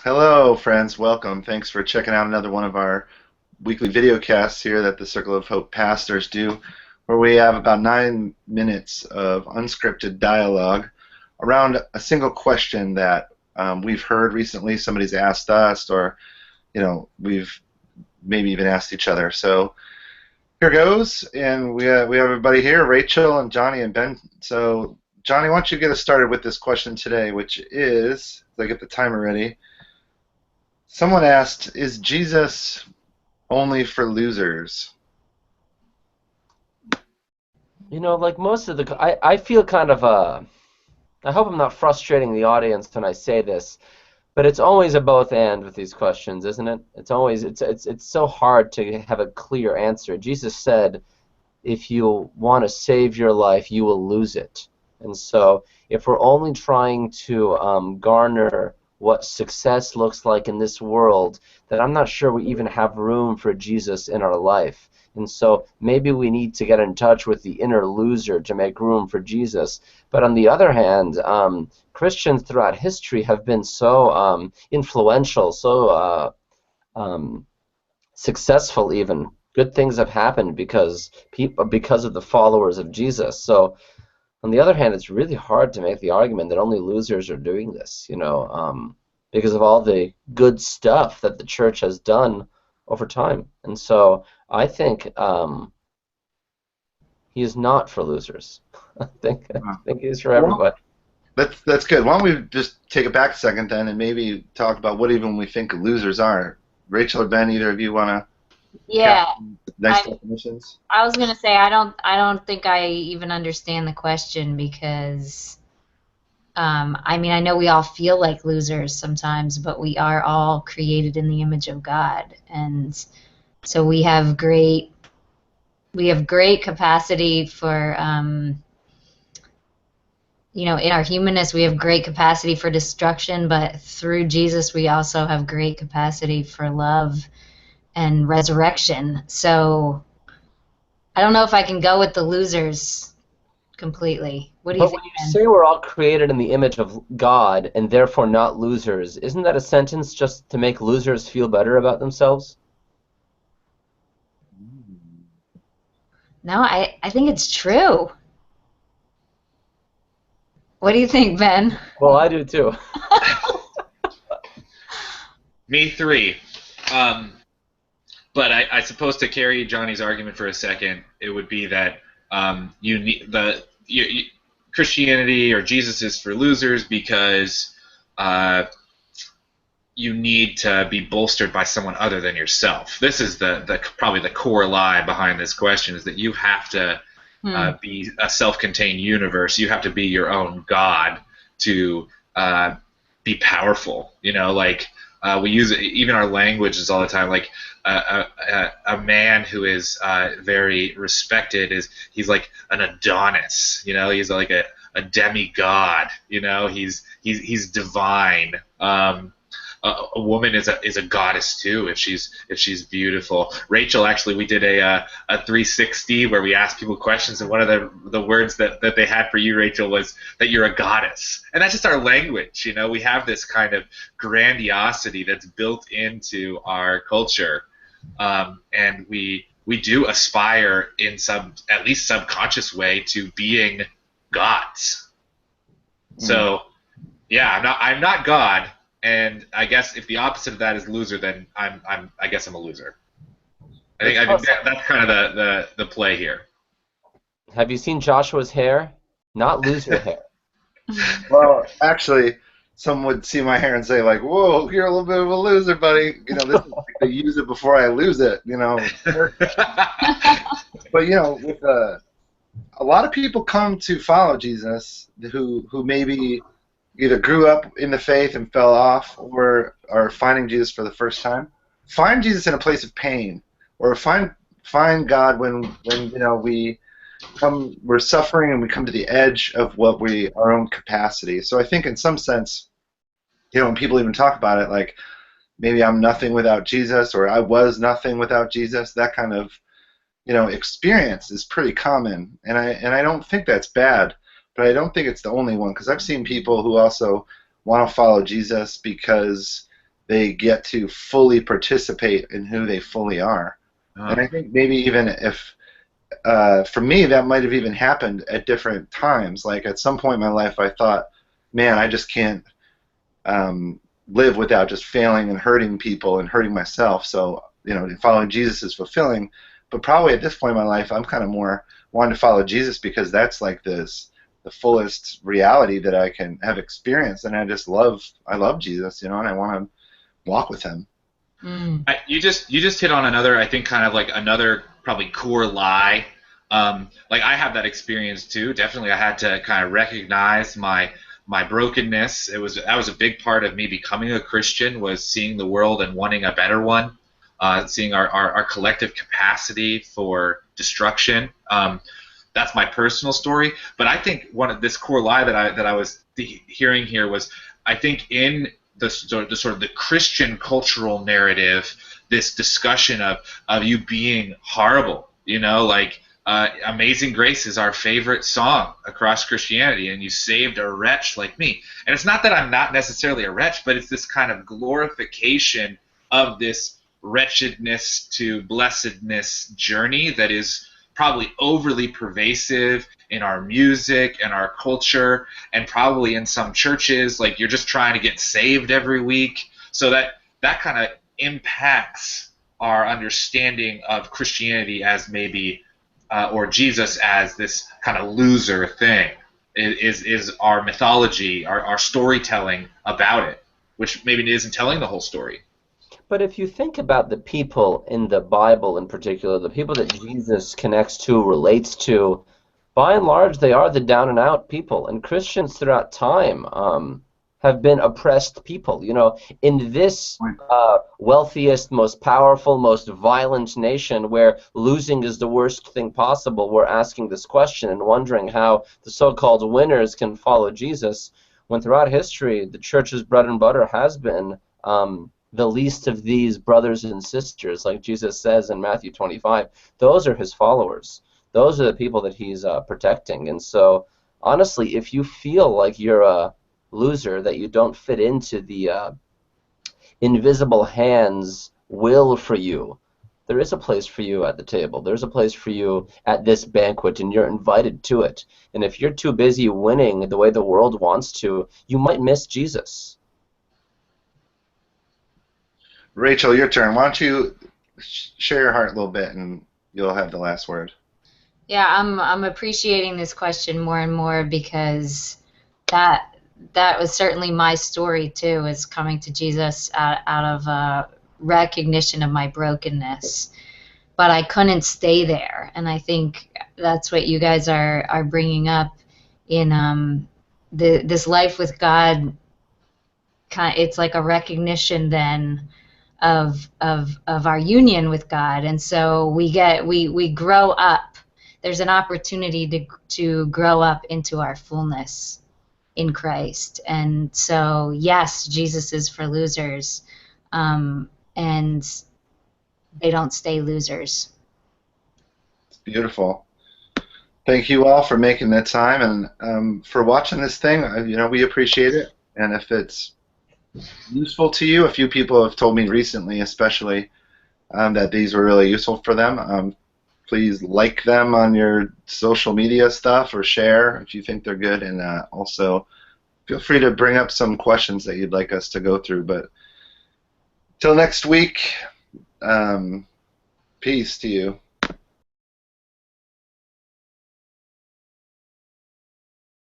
Hello, friends. Welcome. Thanks for checking out another one of our weekly video casts here that the Circle of Hope pastors do, where we have about 9 minutes of unscripted dialogue around a single question that we've heard recently. Somebody's asked us, or we've maybe even asked each other. So here goes, and we have everybody here: Rachel and Johnny and Ben. So Johnny, why don't you get us started with this question today, which is, if I get the timer ready. Someone asked, is Jesus only for losers? Like most of I feel kind of I hope I'm not frustrating the audience when I say this, but it's always a both and with these questions, isn't it? It's so hard to have a clear answer. Jesus said, if you want to save your life, you will lose it. And so if we're only trying to garner what success looks like in this world, then I'm not sure we even have room for Jesus in our life. And so maybe we need to get in touch with the inner loser to make room for Jesus. But on the other hand, Christians throughout history have been so influential, so successful even. Good things have happened because of the followers of Jesus. So on the other hand, it's really hard to make the argument that only losers are doing this, because of all the good stuff that the church has done over time. And so I think he is not for losers. I think he's for Well, everybody. that's good. Why don't we just take it back a second then and maybe talk about what even we think losers are? Rachel or Ben, either of you want to Yeah, cast some nice I definitions? I was gonna say I don't think I even understand the question because I mean I know we all feel like losers sometimes, but we are all created in the image of God, and so we have great capacity for in our humanness we have great capacity for destruction, but through Jesus we also have great capacity for love and resurrection. So I don't know if I can go with the losers completely. What do you But think, when you Ben? say we're all created in the image of God and therefore not losers, isn't that a sentence just to make losers feel better about themselves? No, I think it's true. What do you think, Ben? Well, I do too. Me three. Um, but I suppose to carry Johnny's argument for a second, it would be that you need Christianity or Jesus is for losers because uh, you need to be bolstered by someone other than yourself. This is the probably the core lie behind this question is that you have to Hmm. be a self-contained universe. You have to be your own God to be powerful. Like we use it, even our language is all the time. Like a man who is very respected he's like an Adonis. He's like a demigod. He's divine. A woman is a goddess too if she's beautiful. Rachel, actually, we did a 360 where we asked people questions, and one of the words that they had for you, Rachel, was that you're a goddess, and that's just our language. We have this kind of grandiosity that's built into our culture, and we do aspire in some at least subconscious way to being gods. So yeah, I'm not God. And I guess if the opposite of that is loser, then I guess I'm a loser. I think It's I think also, that's kind of the play here. have you seen Joshua's hair? Not loser hair. Well, actually, some would see my hair and say, like, whoa, you're a little bit of a loser, buddy. This is like I use it before I lose it. But, with a lot of people come to follow Jesus who maybe either grew up in the faith and fell off or are finding Jesus for the first time. Find Jesus in a place of pain, or find God when we're suffering and we come to the edge of our own capacity. So I think in some sense, when people even talk about it, like maybe I'm nothing without Jesus, or I was nothing without Jesus, that kind of experience is pretty common, and I don't think that's bad, but I don't think it's the only one, because I've seen people who also want to follow Jesus because they get to fully participate in who they fully are. And I think maybe even if for me, that might have even happened at different times. Like at some point in my life, I thought, man, I just can't live without just failing and hurting people and hurting myself. So, following Jesus is fulfilling. But probably at this point in my life, I'm kind of more wanting to follow Jesus because that's like the fullest reality that I can have experienced. And I love Jesus, and I want to walk with him. You just hit on another, I think, kind of like another probably core lie. Like I have that experience too. Definitely, I had to kind of recognize my brokenness. That was a big part of me becoming a Christian, was seeing the world and wanting a better one, seeing our collective capacity for destruction. That's my personal story. But I think one of this core lie that I was hearing here was, I think in the sort of the Christian cultural narrative, this discussion of you being horrible, like Amazing Grace is our favorite song across Christianity, and you saved a wretch like me. And it's not that I'm not necessarily a wretch, but it's this kind of glorification of this wretchedness to blessedness journey that is probably overly pervasive in our music and our culture, and probably in some churches, like you're just trying to get saved every week. So that kind of impacts our understanding of Christianity as maybe or Jesus as this kind of loser thing, is our mythology, our storytelling about it, which maybe isn't telling the whole story. But if you think about the people in the Bible in particular, the people that Jesus connects to, relates to, by and large, they are the down and out people. And Christians throughout time have been oppressed people. In this wealthiest, most powerful, most violent nation where losing is the worst thing possible, we're asking this question and wondering how the so-called winners can follow Jesus, when throughout history the church's bread and butter has been the least of these brothers and sisters, like Jesus says in Matthew 25. Those are his followers. Those are the people that he's protecting. And so, honestly, if you feel like you're a loser, that you don't fit into the invisible hand's will for you, there is a place for you at the table. There's a place for you at this banquet, and you're invited to it. And if you're too busy winning the way the world wants to, you might miss Jesus. Rachel, your turn. Why don't you share your heart a little bit, and you'll have the last word. Yeah, I'm appreciating this question more and more, because that was certainly my story too, is coming to Jesus out of recognition of my brokenness. But I couldn't stay there, and I think that's what you guys are bringing up in this life with God. It's like a recognition then of our union with God, and so we grow up. There's an opportunity to grow up into our fullness in Christ. And so, yes, Jesus is for losers, and they don't stay losers. Beautiful. Thank you all for making the time and for watching this thing. We appreciate it. And if it's useful to you, a few people have told me recently, especially, that these were really useful for them. Please like them on your social media stuff, or share if you think they're good, and also feel free to bring up some questions that you'd like us to go through. But till next week, peace to you.